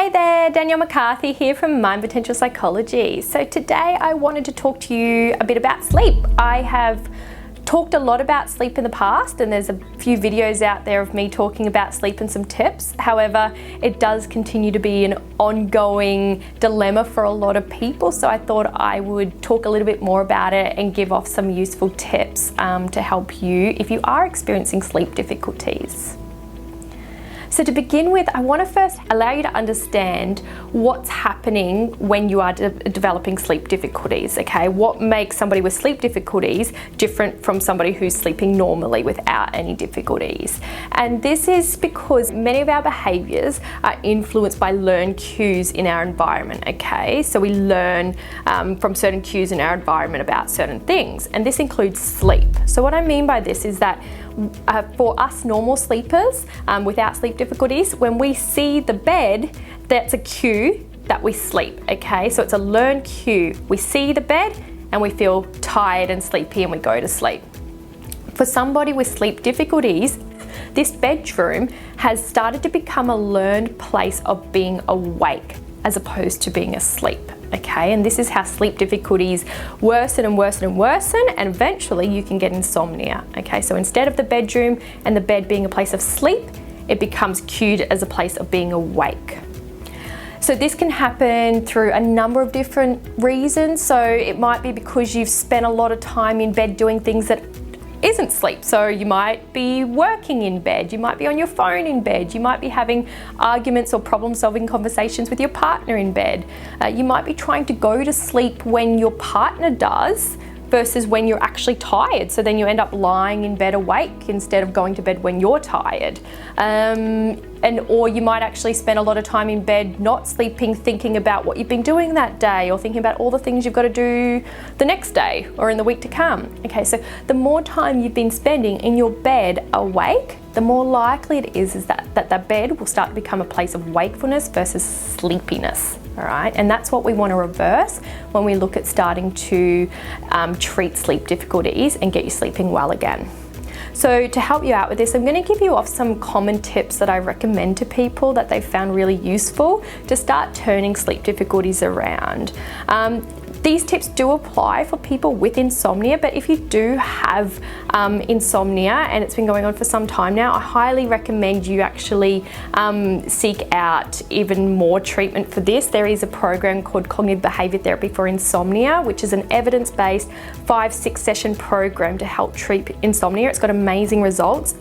Hi there, Danielle McCarthy here from Mind Potential Psychology. So today I wanted to talk to you a bit about sleep. I have talked a lot about sleep in the past, and there's a few videos out there of me talking about sleep and some tips. However, it does continue to be an ongoing dilemma for a lot of people, so I thought I would talk a little bit more about it and give off some useful tips to help you if you are experiencing sleep difficulties. So to begin with, I want to first allow you to understand what's happening when you are developing sleep difficulties, okay? What makes somebody with sleep difficulties different from somebody who's sleeping normally without any difficulties? And this is because many of our behaviours are influenced by learned cues in our environment, okay? So we learn from certain cues in our environment about certain things, and this includes sleep. So what I mean by this is that for us normal sleepers without sleep difficulties, when we see the bed, that's a cue that we sleep, okay? So it's a learned cue. We see the bed and we feel tired and sleepy and we go to sleep. For somebody with sleep difficulties, this bedroom has started to become a learned place of being awake as opposed to being asleep. Okay, and this is how sleep difficulties worsen and worsen and worsen, and eventually you can get insomnia. Okay, so instead of the bedroom and the bed being a place of sleep, it becomes cued as a place of being awake. So this can happen through a number of different reasons. So it might be because you've spent a lot of time in bed doing things that isn't sleep. So you might be working in bed, you might be on your phone in bed, you might be having arguments or problem-solving conversations with your partner in bed. You might be trying to go to sleep when your partner does versus when you're actually tired. So then you end up lying in bed awake instead of going to bed when you're tired. Or you might actually spend a lot of time in bed not sleeping, thinking about what you've been doing that day, or thinking about all the things you've got to do the next day or in the week to come. Okay, so the more time you've been spending in your bed awake, the more likely it is that the bed will start to become a place of wakefulness versus sleepiness. All right, and that's what we want to reverse when we look at starting to treat sleep difficulties and get you sleeping well again. So to help you out with this, I'm going to give you off some common tips that I recommend to people that they've found really useful to start turning sleep difficulties around. These tips do apply for people with insomnia, but if you do have insomnia and it's been going on for some time now, I highly recommend you actually seek out even more treatment for this. There is a program called Cognitive Behaviour Therapy for Insomnia, which is an evidence-based 5-6 session program to help treat insomnia. It's got amazing results.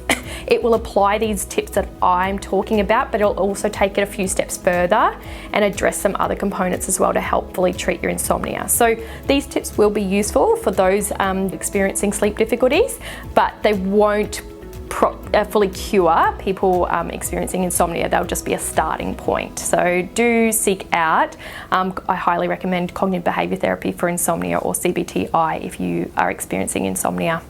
It will apply these tips that I'm talking about, but it'll also take it a few steps further and address some other components as well to help fully treat your insomnia. So these tips will be useful for those experiencing sleep difficulties, but they won't fully cure people experiencing insomnia. They'll just be a starting point. So do seek out, I highly recommend Cognitive Behaviour Therapy for Insomnia, or CBTI, if you are experiencing insomnia.